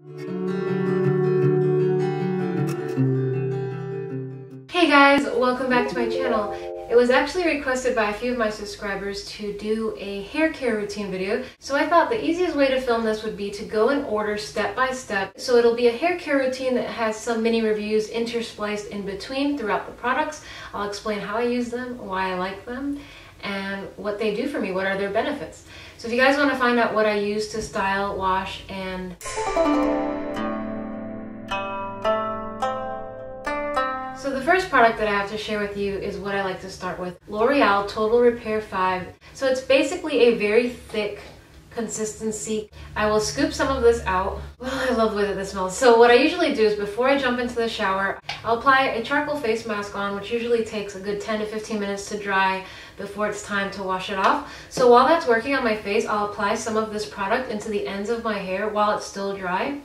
Hey guys, welcome back to my channel. It was actually requested by a few of my subscribers to do a hair care routine video, so I thought the easiest way to film this would be to go in order step by step. So it'll be a hair care routine that has some mini reviews interspliced in between throughout the products. I'll explain how I use them, why I like them, and what they do for me, what are their benefits. So if you guys want to find out what I use to style, wash, and so the first product that I have to share with you is what I like to start with, L'Oreal Total Repair 5. So it's basically a very thick consistency. I will scoop some of this out. Oh, I love the way that this smells. So what I usually do is before I jump into the shower, I'll apply a charcoal face mask on, which usually takes a good 10 to 15 minutes to dry before it's time to wash it off. So while that's working on my face, I'll apply some of this product into the ends of my hair while it's still dry.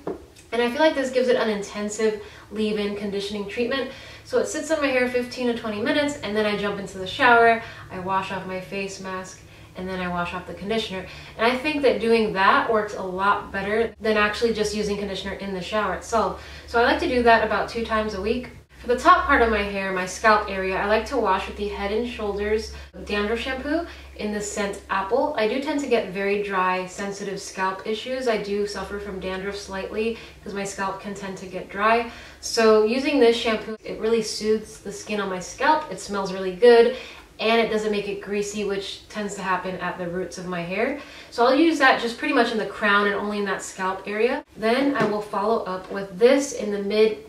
And I feel like this gives it an intensive leave-in conditioning treatment. So it sits on my hair 15 to 20 minutes, and then I jump into the shower, I wash off my face mask, and then I wash off the conditioner. And I think that doing that works a lot better than actually just using conditioner in the shower itself. So I like to do that about 2 times a week. For the top part of my hair, my scalp area, I like to wash with the Head & Shoulders dandruff shampoo in the scent Apple. I do tend to get very dry, sensitive scalp issues. I do suffer from dandruff slightly because my scalp can tend to get dry. So using this shampoo, it really soothes the skin on my scalp. It smells really good, and it doesn't make it greasy, which tends to happen at the roots of my hair. So I'll use that just pretty much in the crown and only in that scalp area. Then I will follow up with this in the mid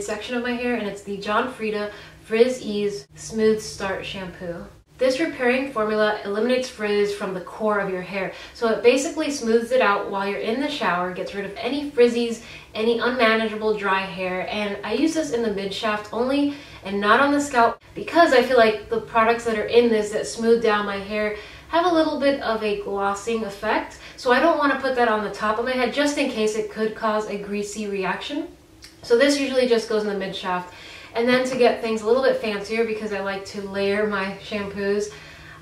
section of my hair, and it's the John Frieda Frizz Ease Smooth Start Shampoo. This repairing formula eliminates frizz from the core of your hair. So it basically smooths it out while you're in the shower, gets rid of any frizzies, any unmanageable dry hair. And I use this in the mid shaft only and not on the scalp because I feel like the products that are in this that smooth down my hair have a little bit of a glossing effect. So I don't want to put that on the top of my head just in case it could cause a greasy reaction. So this usually just goes in the mid shaft. And then to get things a little bit fancier, because I like to layer my shampoos,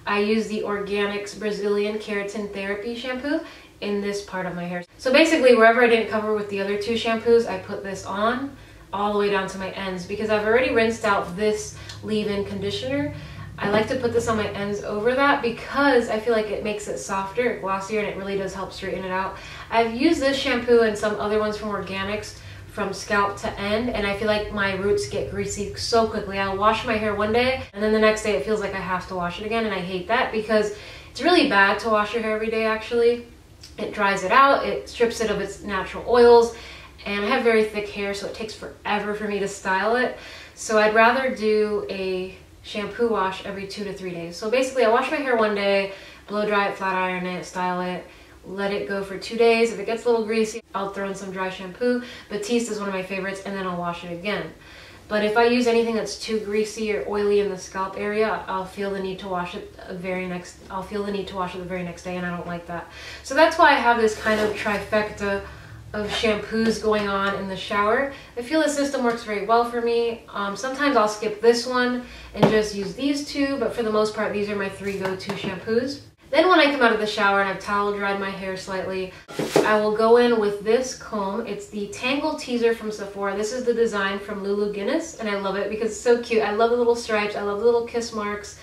I use the Organics Brazilian Keratin Therapy shampoo in this part of my hair. So basically wherever I didn't cover with the other 2 shampoos, I put this on all the way down to my ends because I've already rinsed out this leave-in conditioner. I like to put this on my ends over that because I feel like it makes it softer, glossier, and it really does help straighten it out. I've used this shampoo and some other ones from Organics from scalp to end, and I feel like my roots get greasy so quickly. I'll wash my hair one day and then the next day it feels like I have to wash it again, and I hate that because it's really bad to wash your hair every day actually. It dries it out, it strips it of its natural oils, and I have very thick hair so it takes forever for me to style it. So I'd rather do a shampoo wash every 2 to 3 days. So basically I wash my hair one day, blow dry it, flat iron it, style it, let it go for 2 days. If it gets a little greasy, I'll throw in some dry shampoo. Batiste is one of my favorites, and then I'll wash it again. But if I use anything that's too greasy or oily in the scalp area, I'll feel the need to wash it the very next day, and I don't like that. So that's why I have this kind of trifecta of shampoos going on in the shower. I feel the system works very well for me. Sometimes I'll skip this one and just use these 2, but for the most part, these are my 3 go-to shampoos. Then when I come out of the shower and I've towel dried my hair slightly, I will go in with this comb. It's the Tangle Teaser from Sephora. This is the design from Lulu Guinness, and I love it because it's so cute. I love the little stripes. I love the little kiss marks.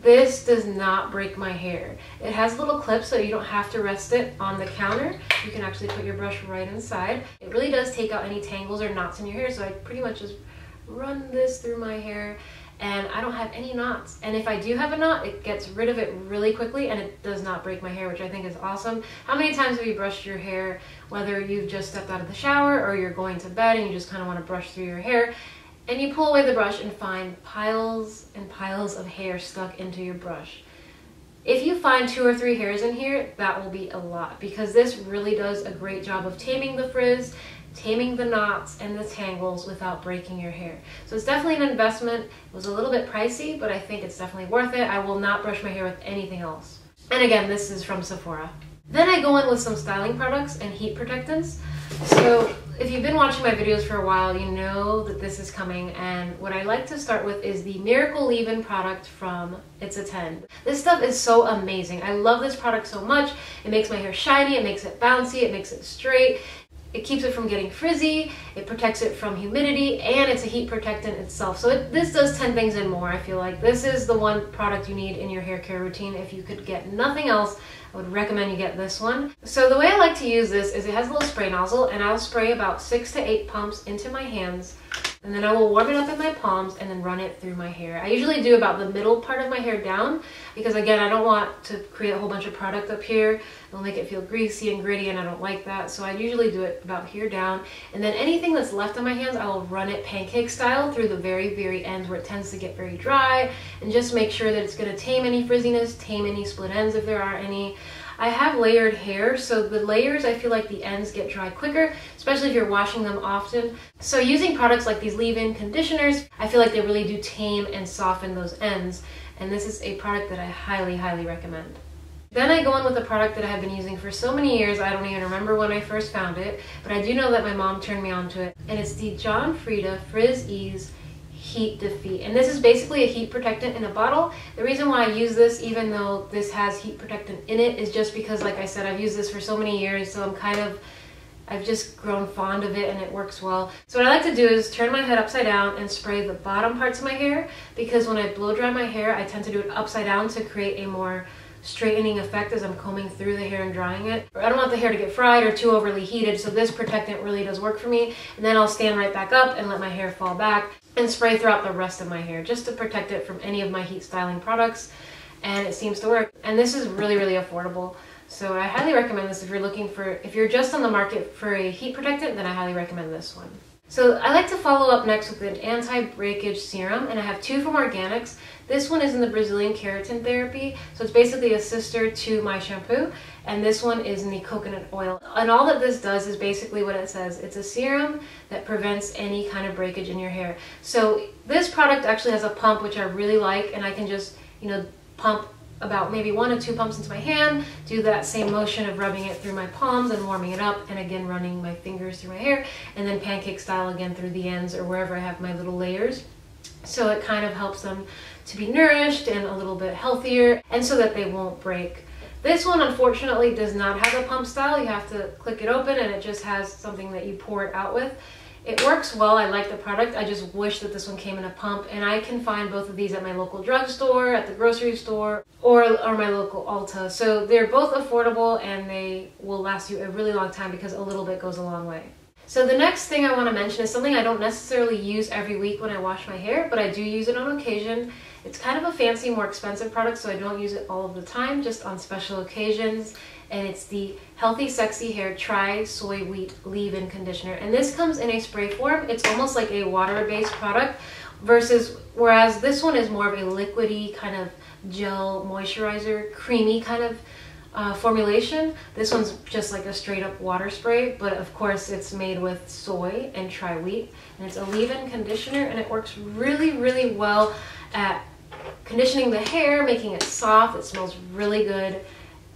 This does not break my hair. It has little clips so you don't have to rest it on the counter. You can actually put your brush right inside. It really does take out any tangles or knots in your hair, so I pretty much just run this through my hair and I don't have any knots. And if I do have a knot, it gets rid of it really quickly and it does not break my hair, which I think is awesome. How many times have you brushed your hair, whether you've just stepped out of the shower or you're going to bed and you just kind of want to brush through your hair, and you pull away the brush and find piles and piles of hair stuck into your brush? If you find 2 or 3 hairs in here, that will be a lot because this really does a great job of taming the frizz, taming the knots and the tangles without breaking your hair. So it's definitely an investment. It was a little bit pricey, but I think it's definitely worth it. I will not brush my hair with anything else. And again, this is from Sephora. Then I go in with some styling products and heat protectants. So if you've been watching my videos for a while, you know that this is coming, and what I like to start with is the Miracle Leave-In product from It's a 10. This stuff is so amazing. I love this product so much. It makes my hair shiny, it makes it bouncy, it makes it straight. It keeps it from getting frizzy, it protects it from humidity, and it's a heat protectant itself. So this does 10 things and more, I feel like. This is the one product you need in your hair care routine. If you could get nothing else, I would recommend you get this one. So the way I like to use this is it has a little spray nozzle, and I'll spray about 6 to 8 pumps into my hands, and then I will warm it up in my palms and then run it through my hair. I usually do about the middle part of my hair down because, again, I don't want to create a whole bunch of product up here. It'll make it feel greasy and gritty, and I don't like that. So I usually do it about here down, and then anything that's left on my hands, I will run it pancake style through the very, very ends where it tends to get very dry, and just make sure that it's going to tame any frizziness, tame any split ends if there are any. I have layered hair, so the layers, I feel like the ends get dry quicker, especially if you're washing them often. So using products like these leave-in conditioners, I feel like they really do tame and soften those ends, and this is a product that I highly, highly recommend. Then I go in with a product that I have been using for so many years, I don't even remember when I first found it, but I do know that my mom turned me on to it, and it's the John Frieda Frizz Ease Heat Defeat, and this is basically a heat protectant in a bottle. The reason why I use this, even though this has heat protectant in it, is just because, like I said, I've used this for so many years, so I've just grown fond of it, and it works well. So what I like to do is turn my head upside down and spray the bottom parts of my hair, because when I blow dry my hair, I tend to do it upside down to create a more straightening effect as I'm combing through the hair and drying it. I don't want the hair to get fried or too overly heated, so this protectant really does work for me. And then I'll stand right back up and let my hair fall back and spray throughout the rest of my hair just to protect it from any of my heat styling products, and it seems to work. And this is really, really affordable, so I highly recommend this if you're just on the market for a heat protectant, then I highly recommend this one. So I like to follow up next with an anti-breakage serum, and I have two from Organics. This one is in the Brazilian keratin therapy, so it's basically a sister to my shampoo, and this one is in the coconut oil. And all that this does is basically what it says. It's a serum that prevents any kind of breakage in your hair. So this product actually has a pump, which I really like, and I can just, pump about maybe 1 or 2 pumps into my hand, do that same motion of rubbing it through my palms and warming it up, and again running my fingers through my hair, and then pancake style again through the ends or wherever I have my little layers. So it kind of helps them to be nourished and a little bit healthier, and so that they won't break. This one unfortunately does not have a pump style. You have to click it open, and it just has something that you pour it out with. It works well, I like the product, I just wish that this one came in a pump, and I can find both of these at my local drugstore, at the grocery store, or my local Ulta. So they're both affordable, and they will last you a really long time because a little bit goes a long way. So the next thing I want to mention is something I don't necessarily use every week when I wash my hair, but I do use it on occasion. It's kind of a fancy, more expensive product, so I don't use it all of the time, just on special occasions. And it's the Healthy Sexy Hair Tri-Soy Wheat Leave-In Conditioner. And this comes in a spray form. It's almost like a water-based product, whereas this one is more of a liquidy kind of gel moisturizer, creamy kind of formulation. This one's just like a straight up water spray, but of course it's made with soy and tri-wheat, and it's a leave-in conditioner, and it works really, really well at conditioning the hair, making it soft. It smells really good,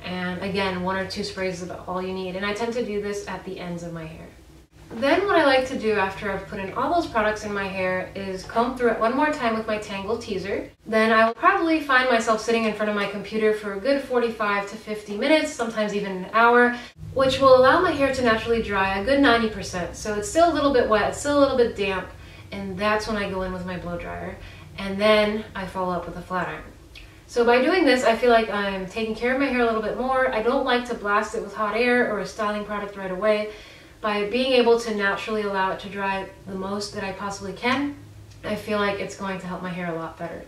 and again, 1 or 2 sprays is about all you need, and I tend to do this at the ends of my hair. Then what I like to do after I've put in all those products in my hair is comb through it one more time with my Tangle Teaser. Then I will probably find myself sitting in front of my computer for a good 45 to 50 minutes, sometimes even an hour, which will allow my hair to naturally dry a good 90%. So it's still a little bit wet, it's still a little bit damp, and that's when I go in with my blow dryer. And then I follow up with a flat iron. So by doing this, I feel like I'm taking care of my hair a little bit more. I don't like to blast it with hot air or a styling product right away. By being able to naturally allow it to dry the most that I possibly can, I feel like it's going to help my hair a lot better.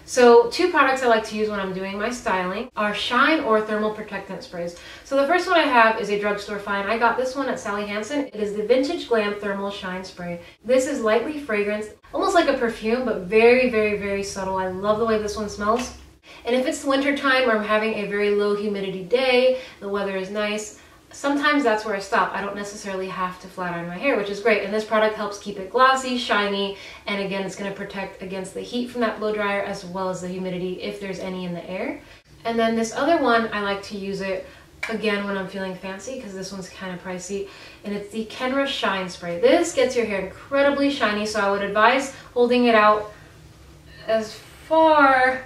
So 2 products I like to use when I'm doing my styling are Shine or Thermal Protectant Sprays. So the first one I have is a drugstore find. I got this one at Sally Hansen. It is the Vintage Glam Thermal Shine Spray. This is lightly fragranced, almost like a perfume, but very, very, very subtle. I love the way this one smells. And if it's winter time or I'm having a very low humidity day, the weather is nice, sometimes that's where I stop. I don't necessarily have to flat iron my hair, which is great. And this product helps keep it glossy, shiny, and again, it's going to protect against the heat from that blow dryer as well as the humidity if there's any in the air. And then this other one, I like to use it again when I'm feeling fancy because this one's kind of pricey, and it's the Kenra Shine Spray. This gets your hair incredibly shiny, so I would advise holding it out as far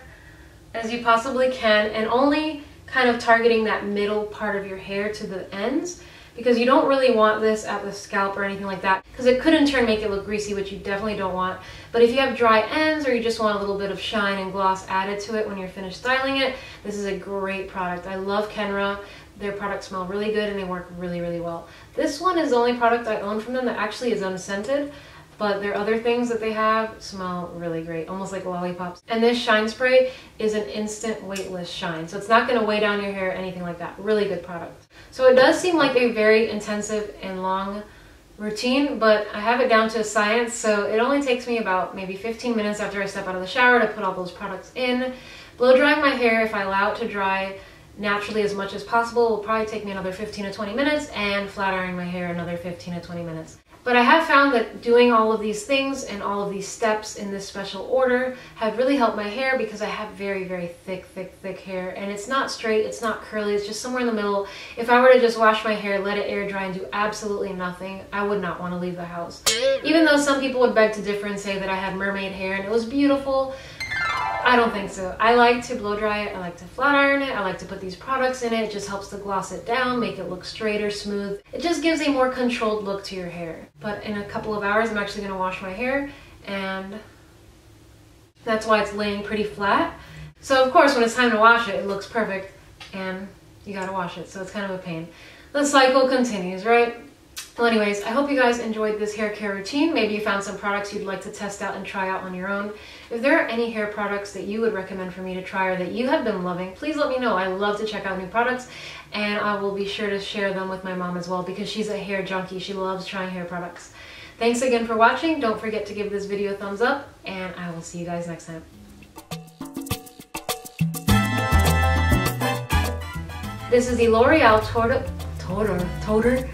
as you possibly can and only kind of targeting that middle part of your hair to the ends, because you don't really want this at the scalp or anything like that, because it could in turn make it look greasy, which you definitely don't want. But if you have dry ends or you just want a little bit of shine and gloss added to it when you're finished styling it, this is a great product. I love Kenra. Their products smell really good and they work really, really well. This one is the only product I own from them that actually is unscented, but their other things that they have smell really great, almost like lollipops. And this shine spray is an instant weightless shine, so it's not going to weigh down your hair or anything like that. Really good product. So it does seem like a very intensive and long routine, but I have it down to a science, so it only takes me about maybe 15 minutes after I step out of the shower to put all those products in. Blow drying my hair, if I allow it to dry naturally as much as possible, will probably take me another 15 to 20 minutes, and flat ironing my hair another 15 to 20 minutes. But I have found that doing all of these things and all of these steps in this special order have really helped my hair, because I have very, very thick hair, and it's not straight, it's not curly, it's just somewhere in the middle. If I were to just wash my hair, let it air dry, and do absolutely nothing, I would not want to leave the house. Even though some people would beg to differ and say that I had mermaid hair and it was beautiful, I don't think so. I like to blow dry it, I like to flat iron it, I like to put these products in it. It just helps to gloss it down, make it look straighter, smooth. It just gives a more controlled look to your hair. But in a couple of hours, I'm actually gonna wash my hair, and that's why it's laying pretty flat. So of course, when it's time to wash it, it looks perfect, and you gotta wash it, so it's kind of a pain. The cycle continues, right? Well, anyways, I hope you guys enjoyed this hair care routine. Maybe you found some products you'd like to test out and try out on your own. If there are any hair products that you would recommend for me to try or that you have been loving, please let me know. I love to check out new products, and I will be sure to share them with my mom as well, because she's a hair junkie. She loves trying hair products. Thanks again for watching. Don't forget to give this video a thumbs up, and I will see you guys next time. This is the L'Oreal Tarte